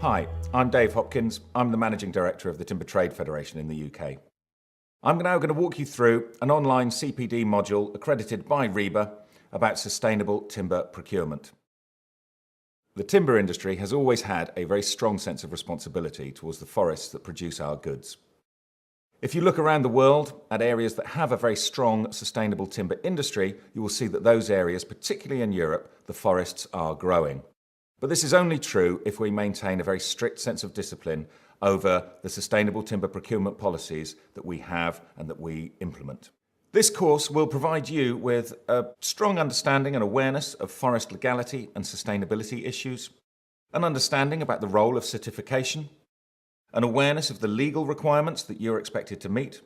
Hi, I'm Dave Hopkins. I'm the Managing Director of the Timber Trade Federation in the UK. I'm now going to walk you through an online CPD module accredited by RIBA about sustainable timber procurement. The timber industry has always had a very strong sense of responsibility towards the forests that produce our goods. If you look around the world at areas that have a very strong sustainable timber industry, you will see that those areas, particularly in Europe, the forests are growing. But this is only true if we maintain a very strict sense of discipline over the sustainable timber procurement policies that we have and that we implement. This course will provide you with a strong understanding and awareness of forest legality and sustainability issues, an understanding about the role of certification, an awareness of the legal requirements that you're expected to meet,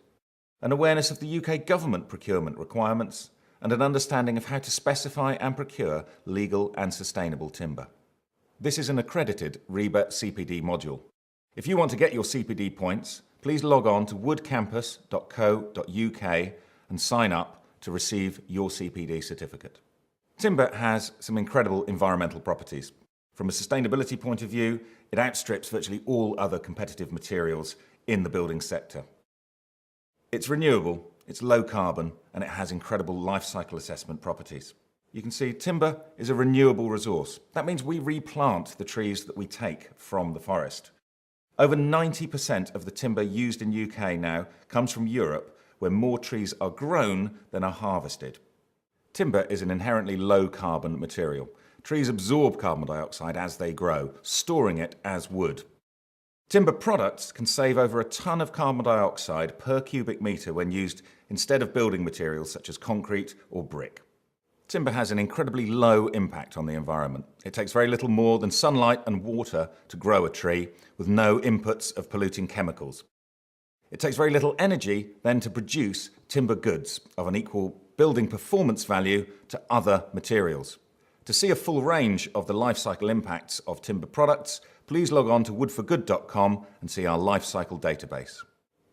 an awareness of the UK government procurement requirements, and an understanding of how to specify and procure legal and sustainable timber. This is an accredited RIBA CPD module. If you want to get your CPD points, please log on to woodcampus.co.uk and sign up to receive your CPD certificate. Timber has some incredible environmental properties. From a sustainability point of view, it outstrips virtually all other competitive materials in the building sector. It's renewable, it's low carbon, and it has incredible life cycle assessment properties. You can see timber is a renewable resource. That means we replant the trees that we take from the forest. Over 90% of the timber used in UK now comes from Europe, where more trees are grown than are harvested. Timber is an inherently low carbon material. Trees absorb carbon dioxide as they grow, storing it as wood. Timber products can save over a ton of carbon dioxide per cubic metre when used instead of building materials such as concrete or brick. Timber has an incredibly low impact on the environment. It takes very little more than sunlight and water to grow a tree, with no inputs of polluting chemicals. It takes very little energy then to produce timber goods of an equal building performance value to other materials. To see a full range of the life cycle impacts of timber products, please log on to woodforgood.com and see our life cycle database.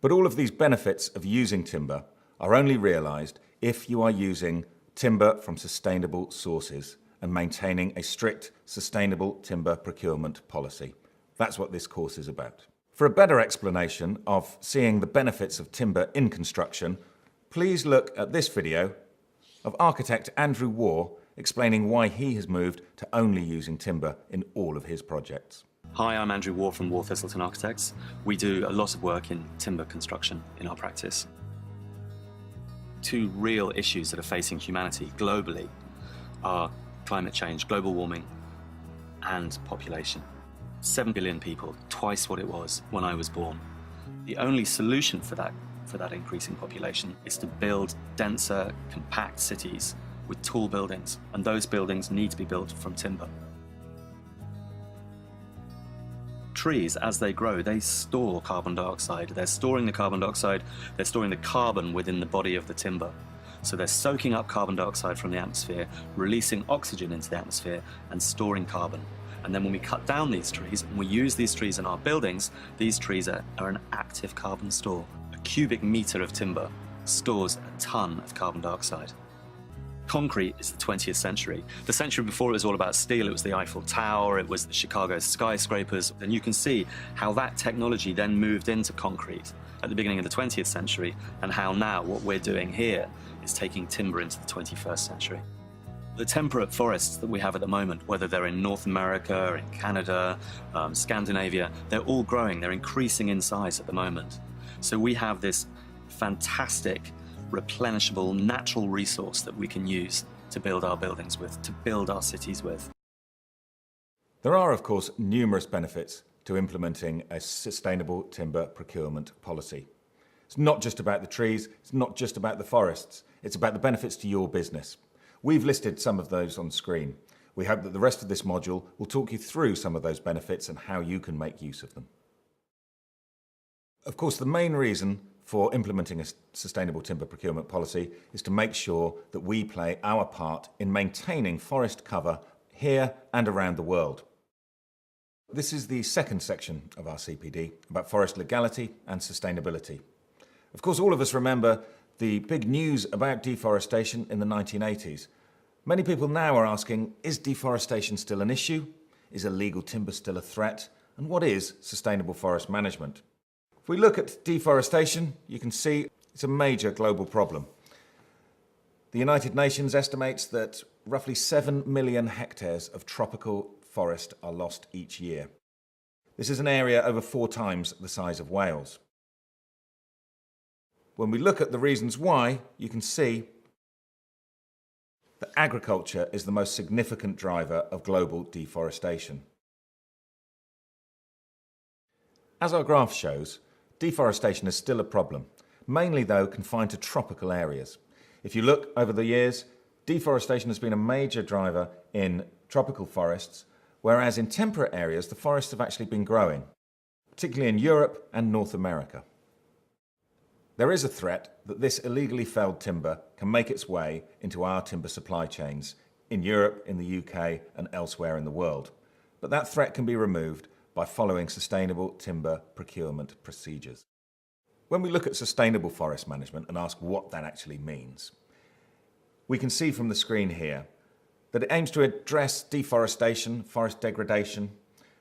But all of these benefits of using timber are only realised if you are using timber from sustainable sources and maintaining a strict sustainable timber procurement policy. That's what this course is about. For a better explanation of seeing the benefits of timber in construction, please look at this video of architect Andrew Waugh explaining why he has moved to only using timber in all of his projects. Hi, I'm Andrew Waugh from Waugh Thistleton Architects. We do a lot of work in timber construction in our practice. Two real issues that are facing humanity globally are climate change, global warming, and population. 7 billion people, twice what it was when I was born. The only solution for that increasing population is to build denser, compact cities with tall buildings, and those buildings need to be built from timber. Trees, as they grow, they store carbon dioxide. They're storing the carbon dioxide, they're storing the carbon within the body of the timber. So they're soaking up carbon dioxide from the atmosphere, releasing oxygen into the atmosphere, and storing carbon. And then when we cut down these trees, and we use these trees in our buildings, these trees are an active carbon store. A cubic metre of timber stores a ton of carbon dioxide. Concrete is the 20th century. The century before it was all about steel. It was the Eiffel Tower, it was the Chicago skyscrapers. And you can see how that technology then moved into concrete at the beginning of the 20th century, and how now what we're doing here is taking timber into the 21st century. The temperate forests that we have at the moment, whether they're in North America, in Canada, Scandinavia, they're all growing, they're increasing in size at the moment. So we have this fantastic replenishable natural resource that we can use to build our buildings with, to build our cities with. There are, of course, numerous benefits to implementing a sustainable timber procurement policy. It's not just about the trees, it's not just about the forests, it's about the benefits to your business. We've listed some of those on screen. We hope that the rest of this module will talk you through some of those benefits and how you can make use of them. Of course, the main reason for implementing a sustainable timber procurement policy is to make sure that we play our part in maintaining forest cover here and around the world. This is the second section of our CPD about forest legality and sustainability. Of course, all of us remember the big news about deforestation in the 1980s. Many people now are asking, is deforestation still an issue? Is illegal timber still a threat? And what is sustainable forest management? If we look at deforestation, you can see it's a major global problem. The United Nations estimates that roughly 7 million hectares of tropical forest are lost each year. This is an area over 4 times the size of Wales. When we look at the reasons why, you can see that agriculture is the most significant driver of global deforestation. As our graph shows, deforestation is still a problem, mainly though confined to tropical areas. If you look over the years, deforestation has been a major driver in tropical forests, whereas in temperate areas the forests have actually been growing, particularly in Europe and North America. There is a threat that this illegally felled timber can make its way into our timber supply chains in Europe, in the UK and elsewhere in the world. But that threat can be removed by following sustainable timber procurement procedures. When we look at sustainable forest management and ask what that actually means, we can see from the screen here that it aims to address deforestation, forest degradation,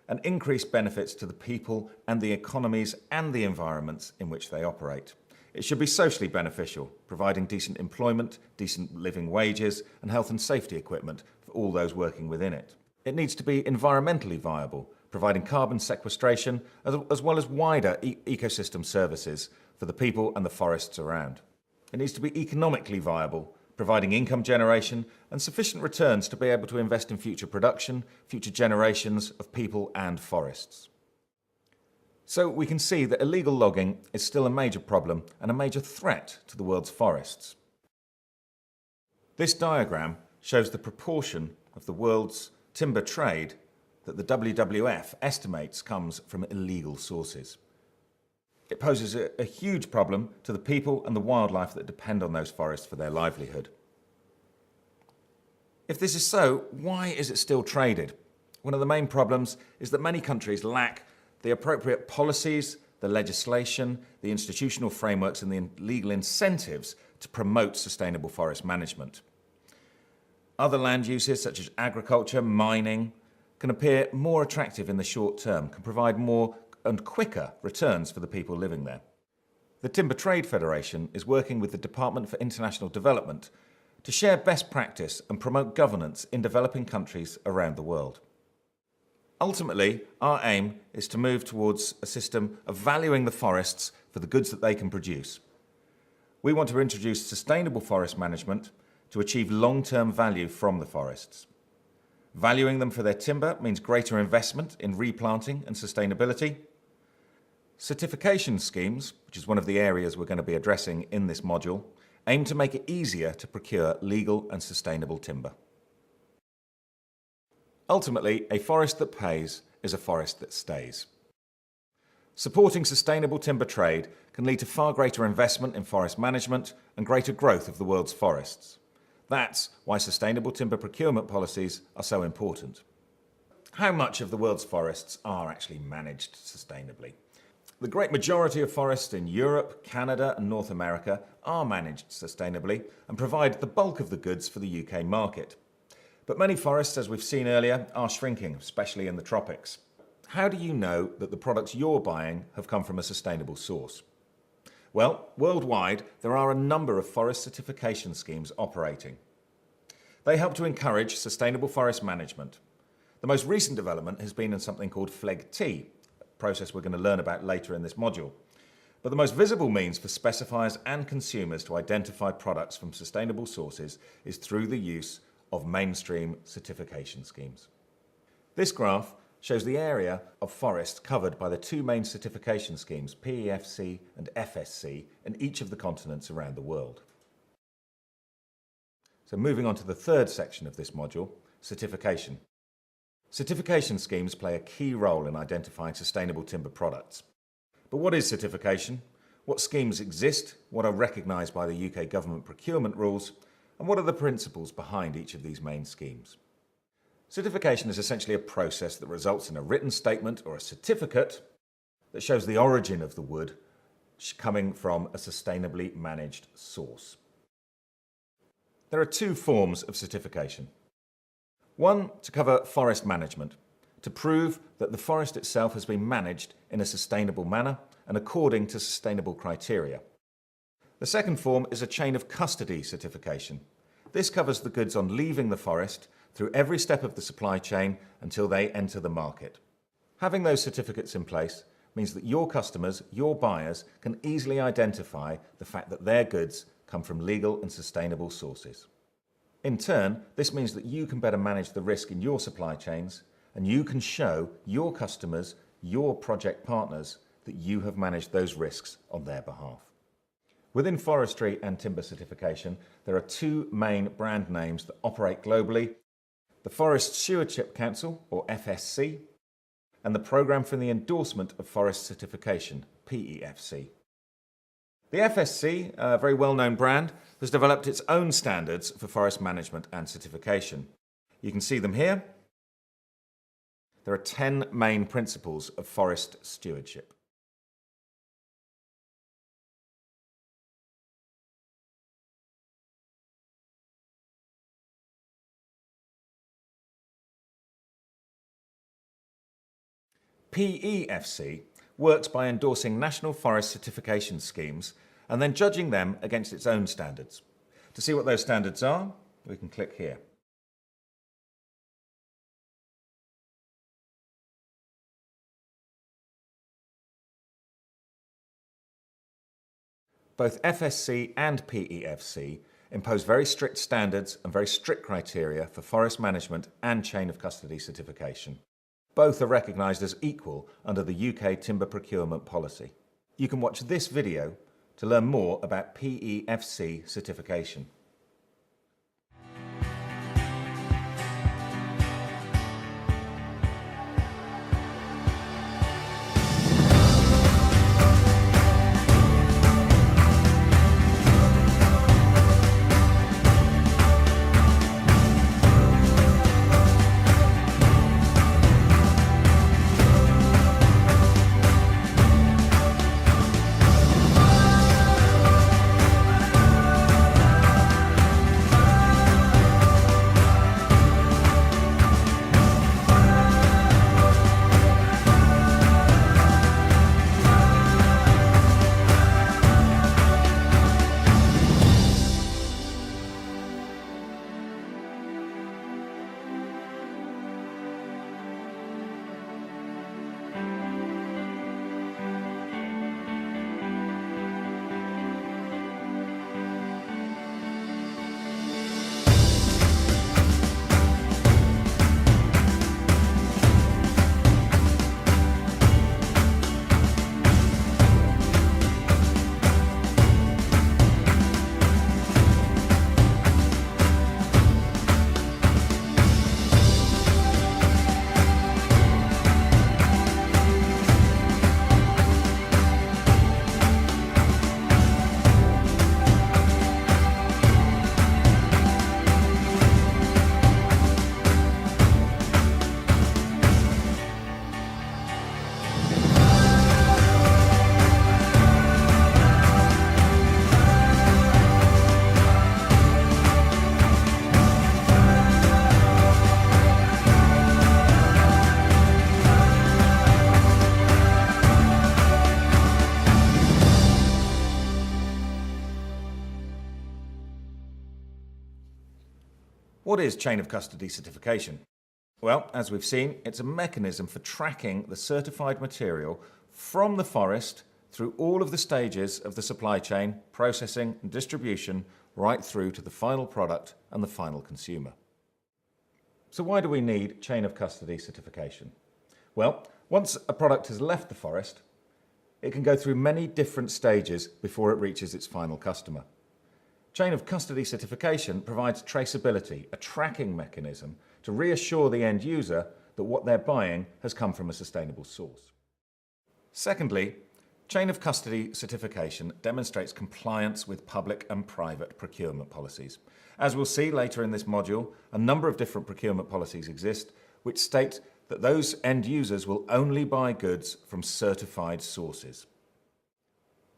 and increase benefits to the people and the economies and the environments in which they operate. It should be socially beneficial, providing decent employment, decent living wages, and health and safety equipment for all those working within it. It needs to be environmentally viable, providing carbon sequestration as well as wider ecosystem services for the people and the forests around. It needs to be economically viable, providing income generation and sufficient returns to be able to invest in future production, future generations of people and forests. So we can see that illegal logging is still a major problem and a major threat to the world's forests. This diagram shows the proportion of the world's timber trade that the WWF estimates comes from illegal sources. It poses a huge problem to the people and the wildlife that depend on those forests for their livelihood. If this is so, why is it still traded? One of the main problems is that many countries lack the appropriate policies, the legislation, the institutional frameworks and the legal incentives to promote sustainable forest management. Other land uses such as agriculture, mining, can appear more attractive in the short term, can provide more and quicker returns for the people living there. The Timber Trade Federation is working with the Department for International Development to share best practice and promote governance in developing countries around the world. Ultimately, our aim is to move towards a system of valuing the forests for the goods that they can produce. We want to introduce sustainable forest management to achieve long-term value from the forests. Valuing them for their timber means greater investment in replanting and sustainability. Certification schemes, which is one of the areas we're going to be addressing in this module, aim to make it easier to procure legal and sustainable timber. Ultimately, a forest that pays is a forest that stays. Supporting sustainable timber trade can lead to far greater investment in forest management and greater growth of the world's forests. That's why sustainable timber procurement policies are so important. How much of the world's forests are actually managed sustainably? The great majority of forests in Europe, Canada and North America are managed sustainably and provide the bulk of the goods for the UK market. But many forests, as we've seen earlier, are shrinking, especially in the tropics. How do you know that the products you're buying have come from a sustainable source? Well, worldwide, there are a number of forest certification schemes operating. They help to encourage sustainable forest management. The most recent development has been in something called FLEGT, a process we're going to learn about later in this module. But the most visible means for specifiers and consumers to identify products from sustainable sources is through the use of mainstream certification schemes. This graph shows the area of forest covered by the 2 main certification schemes, PEFC and FSC, in each of the continents around the world. So moving on to the third section of this module, certification. Certification schemes play a key role in identifying sustainable timber products. But what is certification? What schemes exist? What are recognised by the UK government procurement rules? And what are the principles behind each of these main schemes? Certification is essentially a process that results in a written statement or a certificate that shows the origin of the wood coming from a sustainably managed source. There are 2 forms of certification. One to cover forest management, to prove that the forest itself has been managed in a sustainable manner and according to sustainable criteria. The second form is a chain of custody certification. This covers the goods on leaving the forest through every step of the supply chain until they enter the market. Having those certificates in place means that your customers, your buyers, can easily identify the fact that their goods come from legal and sustainable sources. In turn, this means that you can better manage the risk in your supply chains, and you can show your customers, your project partners, that you have managed those risks on their behalf. Within forestry and timber certification, there are two main brand names that operate globally: the Forest Stewardship Council, or FSC, and the Programme for the Endorsement of Forest Certification, PEFC. The FSC, a very well-known brand, has developed its own standards for forest management and certification. You can see them here. There are 10 main principles of forest stewardship. PEFC works by endorsing national forest certification schemes and then judging them against its own standards. To see what those standards are, we can click here. Both FSC and PEFC impose very strict standards and very strict criteria for forest management and chain of custody certification. Both are recognised as equal under the UK timber procurement policy. You can watch this video to learn more about PEFC certification. What is chain of custody certification? Well, as we've seen, it's a mechanism for tracking the certified material from the forest through all of the stages of the supply chain, processing and distribution, right through to the final product and the final consumer. So why do we need chain of custody certification? Well, once a product has left the forest, it can go through many different stages before it reaches its final customer. Chain of custody certification provides traceability, a tracking mechanism to reassure the end user that what they're buying has come from a sustainable source. Secondly, chain of custody certification demonstrates compliance with public and private procurement policies. As we'll see later in this module, a number of different procurement policies exist which state that those end users will only buy goods from certified sources.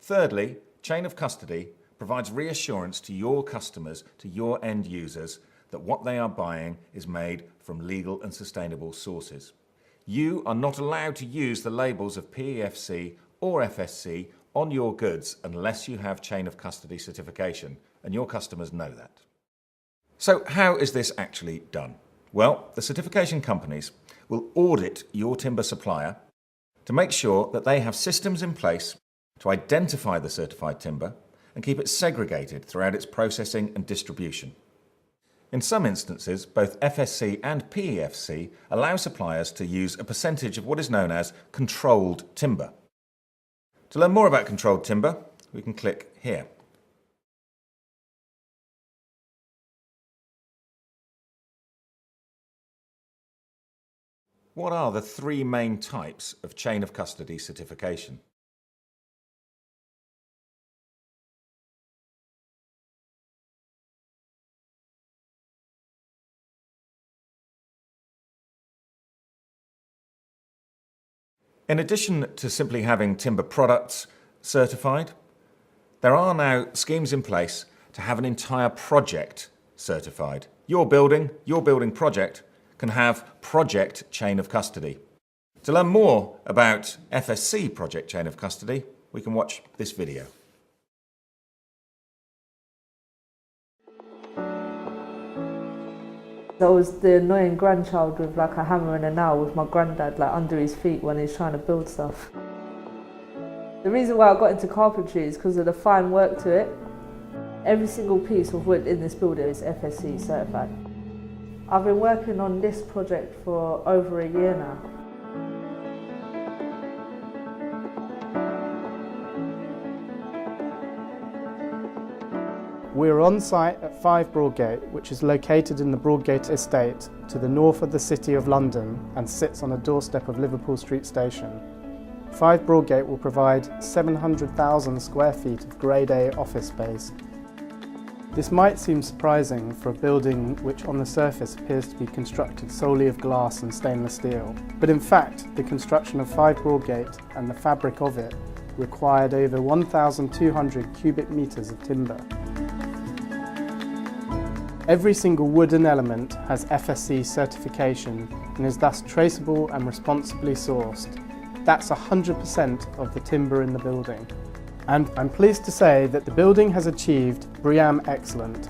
Thirdly, chain of custody provides reassurance to your customers, to your end users, that what they are buying is made from legal and sustainable sources. You are not allowed to use the labels of PEFC or FSC on your goods unless you have chain of custody certification, and your customers know that. So how is this actually done? Well, the certification companies will audit your timber supplier to make sure that they have systems in place to identify the certified timber and keep it segregated throughout its processing and distribution. In some instances, both FSC and PEFC allow suppliers to use a percentage of what is known as controlled timber. To learn more about controlled timber, we can click here. What are the three main types of chain of custody certification? In addition to simply having timber products certified, there are now schemes in place to have an entire project certified. Your building project can have project chain of custody. To learn more about FSC project chain of custody, we can watch this video. I was the annoying grandchild with like a hammer and a nail with my granddad like under his feet when he's trying to build stuff. The reason why I got into carpentry is because of the fine work to it. Every single piece of wood in this building is FSC certified. I've been working on this project for over a year now. We're on site at 5 Broadgate, which is located in the Broadgate estate to the north of the City of London and sits on a doorstep of Liverpool Street Station. 5 Broadgate will provide 700,000 square feet of Grade A office space. This might seem surprising for a building which on the surface appears to be constructed solely of glass and stainless steel, but in fact the construction of 5 Broadgate and the fabric of it required over 1,200 cubic metres of timber. Every single wooden element has FSC certification and is thus traceable and responsibly sourced. That's 100% of the timber in the building. And I'm pleased to say that the building has achieved BREEAM Excellent.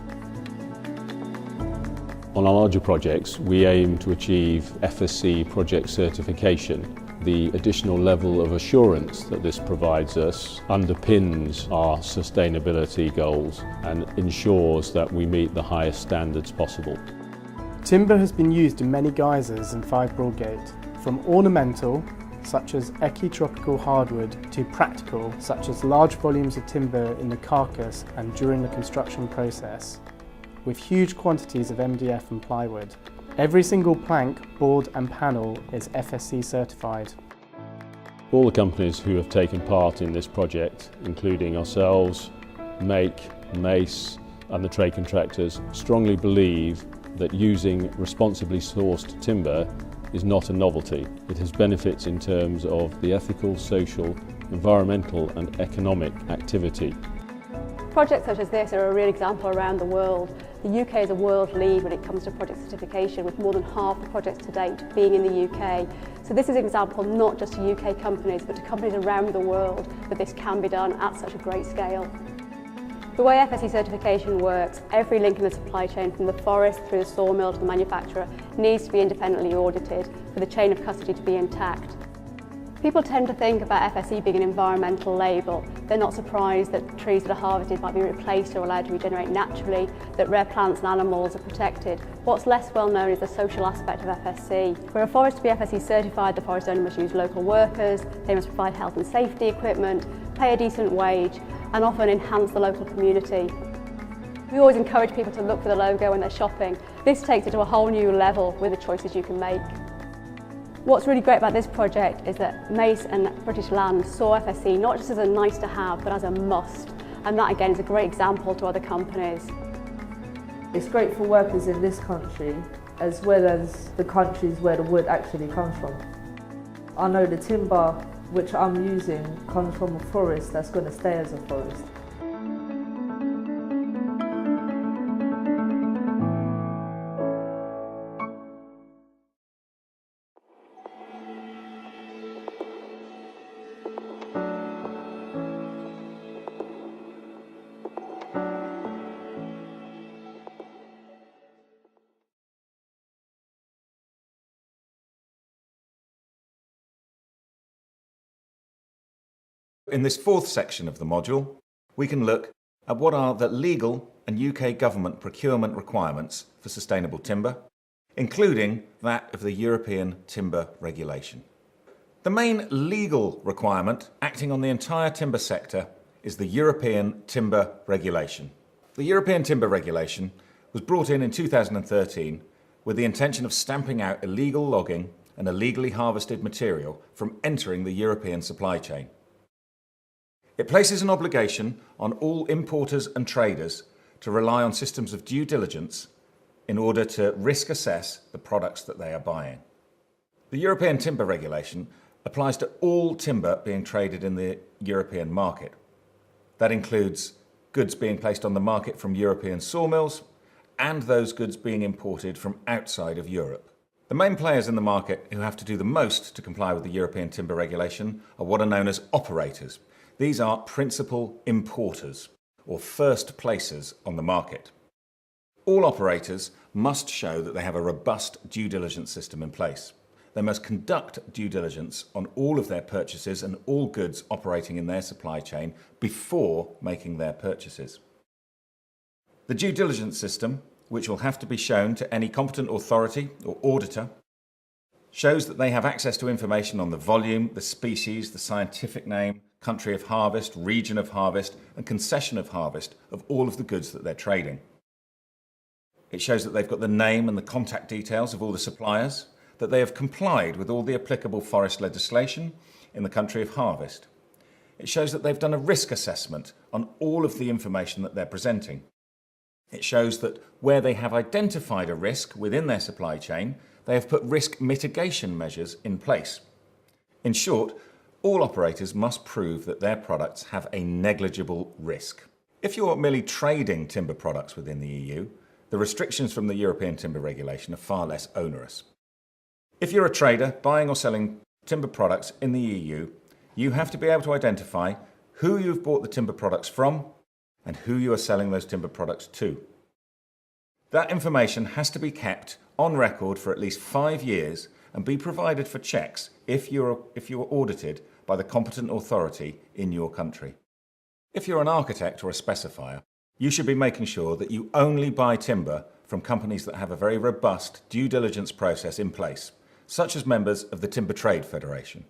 On our larger projects, we aim to achieve FSC project certification. The additional level of assurance that this provides us underpins our sustainability goals and ensures that we meet the highest standards possible. Timber has been used in many guises in 5 Broadgate, from ornamental, such as equitropical hardwood, to practical, such as large volumes of timber in the carcass and during the construction process, with huge quantities of MDF and plywood. Every single plank, board and panel is FSC certified. All the companies who have taken part in this project, including ourselves, Make, Mace and the trade contractors, strongly believe that using responsibly sourced timber is not a novelty. It has benefits in terms of the ethical, social, environmental and economic activity. Projects such as this are a real example around the world. The UK is a world lead when it comes to project certification, with more than half the projects to date being in the UK. So this is an example not just to UK companies, but to companies around the world that this can be done at such a great scale. The way FSC certification works, every link in the supply chain from the forest through the sawmill to the manufacturer needs to be independently audited for the chain of custody to be intact. People tend to think about FSC being an environmental label. They're not surprised that trees that are harvested might be replaced or allowed to regenerate naturally, that rare plants and animals are protected. What's less well known is the social aspect of FSC. For a forest to be FSC certified, the forest owner must use local workers, they must provide health and safety equipment, pay a decent wage, and often enhance the local community. We always encourage people to look for the logo when they're shopping. This takes it to a whole new level with the choices you can make. What's really great about this project is that Mace and British Land saw FSC not just as a nice to have, but as a must. And that again is a great example to other companies. It's great for workers in this country as well as the countries where the wood actually comes from. I know the timber which I'm using comes from a forest that's going to stay as a forest. In this fourth section of the module, we can look at what are the legal and UK government procurement requirements for sustainable timber, including that of the European Timber Regulation. The main legal requirement acting on the entire timber sector is the European Timber Regulation. The European Timber Regulation was brought in 2013 with the intention of stamping out illegal logging and illegally harvested material from entering the European supply chain. It places an obligation on all importers and traders to rely on systems of due diligence in order to risk assess the products that they are buying. The European Timber Regulation applies to all timber being traded in the European market. That includes goods being placed on the market from European sawmills and those goods being imported from outside of Europe. The main players in the market who have to do the most to comply with the European Timber Regulation are what are known as operators. These are principal importers, or first placers on the market. All operators must show that they have a robust due diligence system in place. They must conduct due diligence on all of their purchases and all goods operating in their supply chain before making their purchases. The due diligence system, which will have to be shown to any competent authority or auditor, shows that they have access to information on the volume, the species, the scientific name, country of harvest, region of harvest, and concession of harvest of all of the goods that they're trading. It shows that they've got the name and the contact details of all the suppliers, that they have complied with all the applicable forest legislation in the country of harvest. It shows that they've done a risk assessment on all of the information that they're presenting. It shows that where they have identified a risk within their supply chain, they have put risk mitigation measures in place. In short, all operators must prove that their products have a negligible risk. If you're merely trading timber products within the EU, the restrictions from the European Timber Regulation are far less onerous. If you're a trader buying or selling timber products in the EU, you have to be able to identify who you've bought the timber products from and who you are selling those timber products to. That information has to be kept on record for at least 5 years and be provided for checks if you're audited by the competent authority in your country. If you're an architect or a specifier, you should be making sure that you only buy timber from companies that have a very robust due diligence process in place, such as members of the Timber Trade Federation.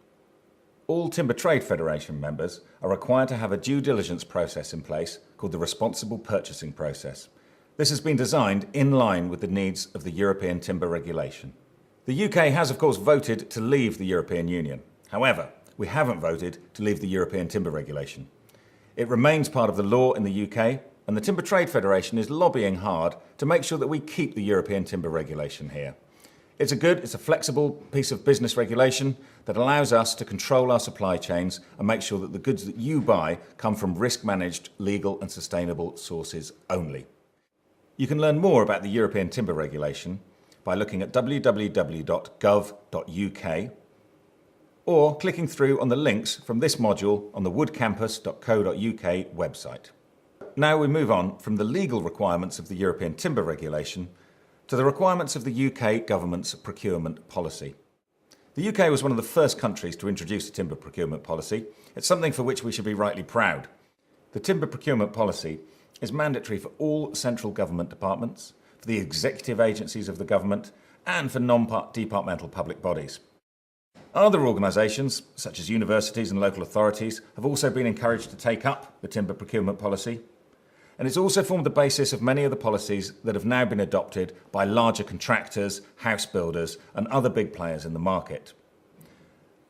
All Timber Trade Federation members are required to have a due diligence process in place called the Responsible Purchasing Process. This has been designed in line with the needs of the European Timber Regulation. The UK has, of course, voted to leave the European Union. However, we haven't voted to leave the European Timber Regulation. It remains part of the law in the UK, and the Timber Trade Federation is lobbying hard to make sure that we keep the European Timber Regulation here. It's a flexible piece of business regulation that allows us to control our supply chains and make sure that the goods that you buy come from risk-managed, legal and sustainable sources only. You can learn more about the European Timber Regulation by looking at www.gov.uk or clicking through on the links from this module on the woodcampus.co.uk website. Now we move on from the legal requirements of the European Timber Regulation to the requirements of the UK government's procurement policy. The UK was one of the first countries to introduce a timber procurement policy. It's something for which we should be rightly proud. The timber procurement policy is mandatory for all central government departments, for the executive agencies of the government, and for non-departmental public bodies. Other organisations, such as universities and local authorities, have also been encouraged to take up the timber procurement policy, and it's also formed the basis of many of the policies that have now been adopted by larger contractors, house builders, and other big players in the market.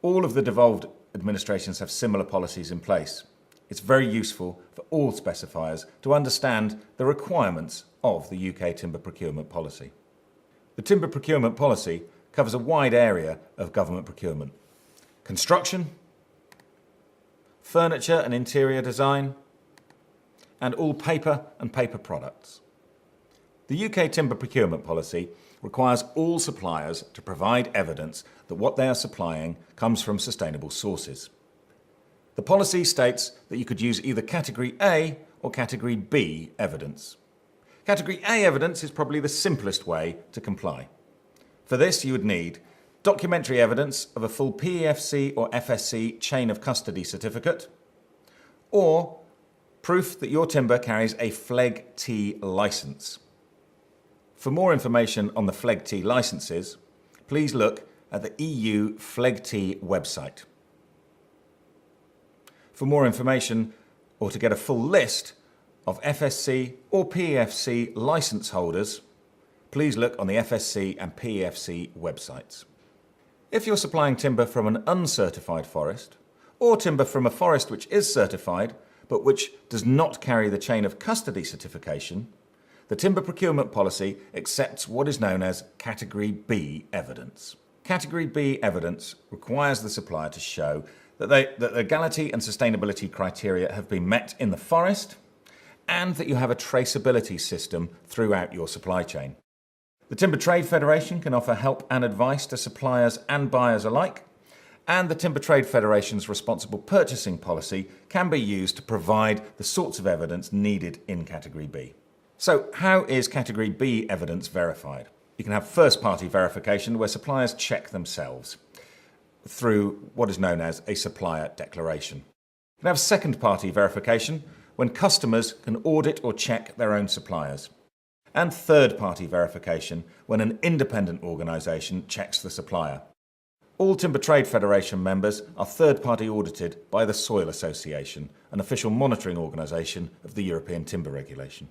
All of the devolved administrations have similar policies in place. It's very useful for all specifiers to understand the requirements of the UK timber procurement policy. The timber procurement policy covers a wide area of government procurement: construction, furniture and interior design, and all paper and paper products. The UK timber procurement policy requires all suppliers to provide evidence that what they are supplying comes from sustainable sources. The policy states that you could use either Category A or Category B evidence. Category A evidence is probably the simplest way to comply. For this, you would need documentary evidence of a full PEFC or FSC chain of custody certificate, or proof that your timber carries a FLEGT licence. For more information on the FLEGT licences, please look at the EU FLEGT website. For more information or to get a full list of FSC or PEFC licence holders, please look on the FSC and PEFC websites. If you're supplying timber from an uncertified forest, or timber from a forest which is certified but which does not carry the chain of custody certification, the timber procurement policy accepts what is known as Category B evidence. Category B evidence requires the supplier to show that the legality and sustainability criteria have been met in the forest and that you have a traceability system throughout your supply chain. The Timber Trade Federation can offer help and advice to suppliers and buyers alike, and the Timber Trade Federation's responsible purchasing policy can be used to provide the sorts of evidence needed in Category B. So how is Category B evidence verified? You can have first-party verification where suppliers check themselves through what is known as a supplier declaration. You can have second-party verification when customers can audit or check their own suppliers. And third-party verification when an independent organisation checks the supplier. All Timber Trade Federation members are third-party audited by the Soil Association, an official monitoring organisation of the European Timber Regulation.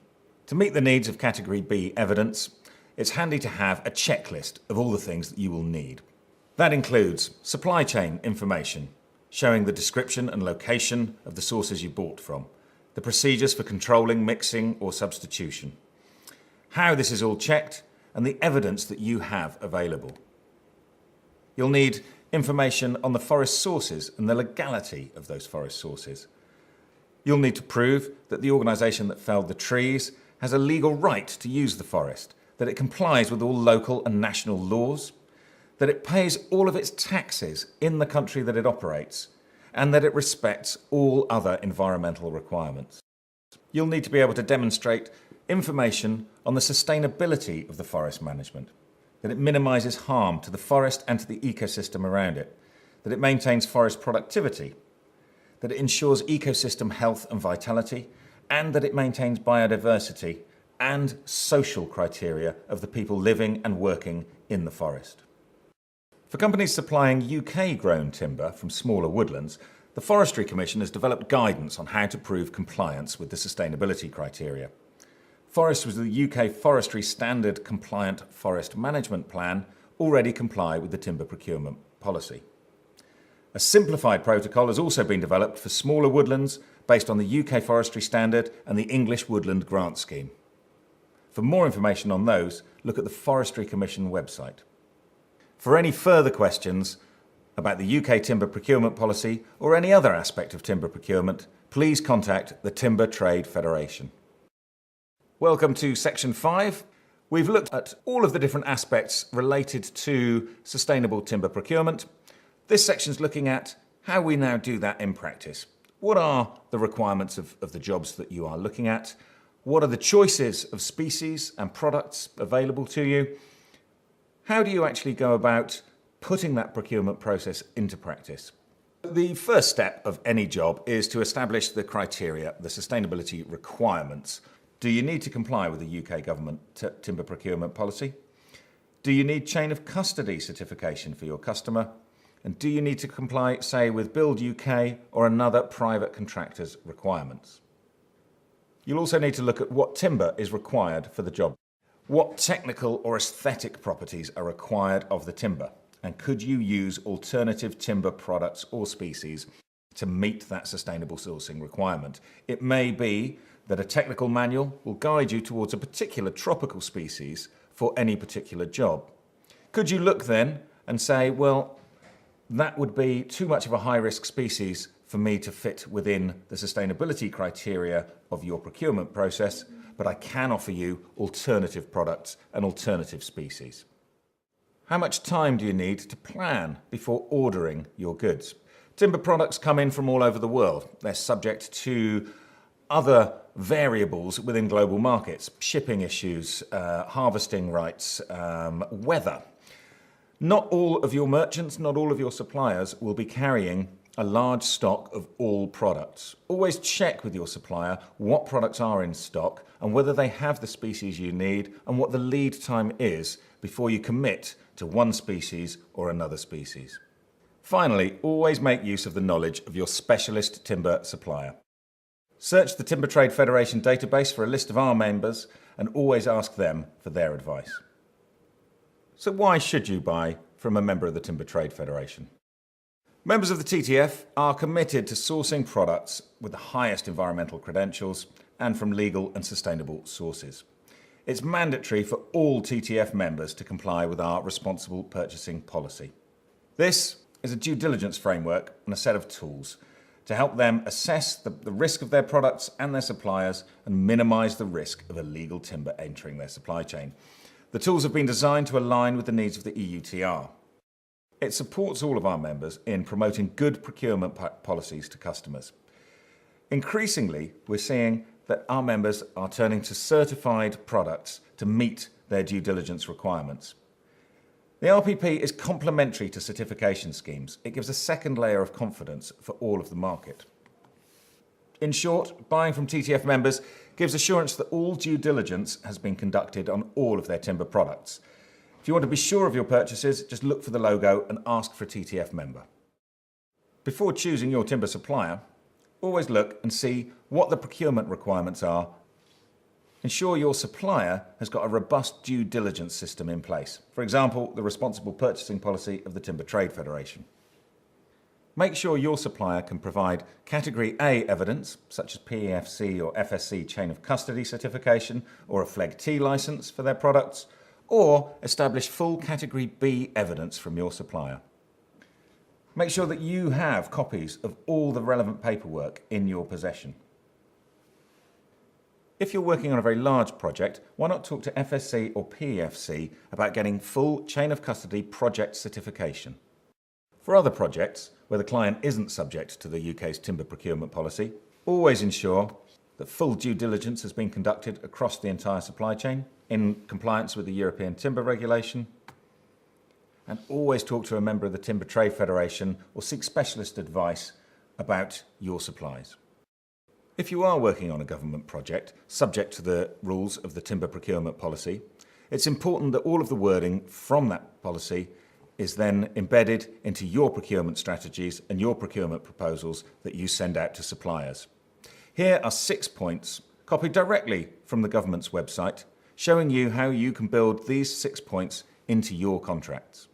To meet the needs of Category B evidence, it's handy to have a checklist of all the things that you will need. That includes supply chain information, showing the description and location of the sources you bought from, the procedures for controlling, mixing or substitution, how this is all checked, and the evidence that you have available. You'll need information on the forest sources and the legality of those forest sources. You'll need to prove that the organisation that felled the trees has a legal right to use the forest, that it complies with all local and national laws, that it pays all of its taxes in the country that it operates, and that it respects all other environmental requirements. You'll need to be able to demonstrate information on the sustainability of the forest management, that it minimises harm to the forest and to the ecosystem around it, that it maintains forest productivity, that it ensures ecosystem health and vitality, and that it maintains biodiversity and social criteria of the people living and working in the forest. For companies supplying UK-grown timber from smaller woodlands, the Forestry Commission has developed guidance on how to prove compliance with the sustainability criteria. Forests with the UK Forestry Standard Compliant Forest Management Plan already comply with the timber procurement policy. A simplified protocol has also been developed for smaller woodlands based on the UK Forestry Standard and the English Woodland Grant Scheme. For more information on those, look at the Forestry Commission website. For any further questions about the UK timber procurement policy or any other aspect of timber procurement, please contact the Timber Trade Federation. Welcome to Section 5. We've looked at all of the different aspects related to sustainable timber procurement. This section's looking at how we now do that in practice. What are the requirements of the jobs that you are looking at? What are the choices of species and products available to you? How do you actually go about putting that procurement process into practice? The first step of any job is to establish the criteria, the sustainability requirements. Do you need to comply with the UK government timber procurement policy? Do you need chain of custody certification for your customer? And do you need to comply, say, with Build UK or another private contractor's requirements? You'll also need to look at what timber is required for the job. What technical or aesthetic properties are required of the timber? And could you use alternative timber products or species to meet that sustainable sourcing requirement? It may be that a technical manual will guide you towards a particular tropical species for any particular job. Could you look then and say, well, that would be too much of a high-risk species for me to fit within the sustainability criteria of your procurement process, but I can offer you alternative products and alternative species. How much time do you need to plan before ordering your goods? Timber products come in from all over the world. They're subject to other variables within global markets, shipping issues, harvesting rights, weather. Not all of your merchants, not all of your suppliers will be carrying a large stock of all products. Always check with your supplier what products are in stock and whether they have the species you need and what the lead time is before you commit to one species or another species. Finally, always make use of the knowledge of your specialist timber supplier. Search the Timber Trade Federation database for a list of our members and always ask them for their advice. So why should you buy from a member of the Timber Trade Federation? Members of the TTF are committed to sourcing products with the highest environmental credentials and from legal and sustainable sources. It's mandatory for all TTF members to comply with our responsible purchasing policy. This is a due diligence framework and a set of tools to help them assess the risk of their products and their suppliers and minimise the risk of illegal timber entering their supply chain. The tools have been designed to align with the needs of the EUTR. It supports all of our members in promoting good procurement policies to customers. Increasingly, we're seeing that our members are turning to certified products to meet their due diligence requirements. The RPP is complementary to certification schemes. It gives a second layer of confidence for all of the market. In short, buying from TTF members gives assurance that all due diligence has been conducted on all of their timber products. If you want to be sure of your purchases, just look for the logo and ask for a TTF member. Before choosing your timber supplier, always look and see what the procurement requirements are. Ensure your supplier has got a robust due diligence system in place. For example, the responsible purchasing policy of the Timber Trade Federation. Make sure your supplier can provide Category A evidence, such as PEFC or FSC Chain of Custody certification or a FLEGT licence for their products, or establish full Category B evidence from your supplier. Make sure that you have copies of all the relevant paperwork in your possession. If you're working on a very large project, why not talk to FSC or PEFC about getting full Chain of Custody project certification? For other projects, where the client isn't subject to the UK's timber procurement policy, always ensure that full due diligence has been conducted across the entire supply chain in compliance with the European Timber Regulation, and always talk to a member of the Timber Trade Federation or seek specialist advice about your supplies. If you are working on a government project subject to the rules of the timber procurement policy, it's important that all of the wording from that policy is then embedded into your procurement strategies and your procurement proposals that you send out to suppliers. Here are 6 points copied directly from the government's website, showing you how you can build these 6 points into your contracts.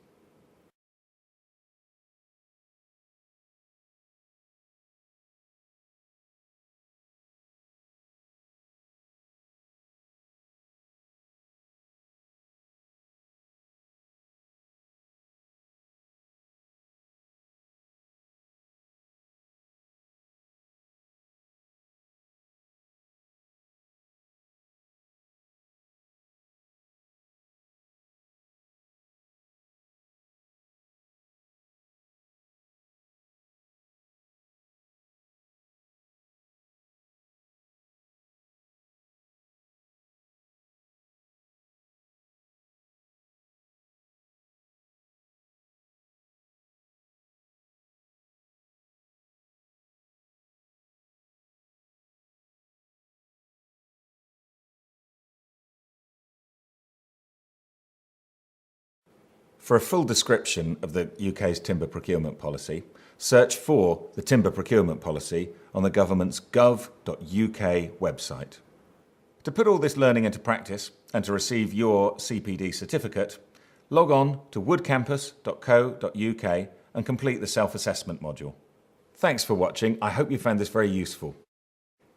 For a full description of the UK's timber procurement policy, search for the Timber Procurement Policy on the government's gov.uk website. To put all this learning into practice and to receive your CPD certificate, log on to woodcampus.co.uk and complete the self-assessment module. Thanks for watching. I hope you found this very useful.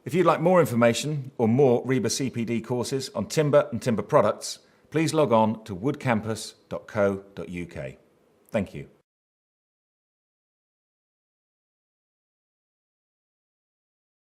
If you'd like more information or more RIBA CPD courses on timber and timber products, please log on to woodcampus.co.uk. Thank you.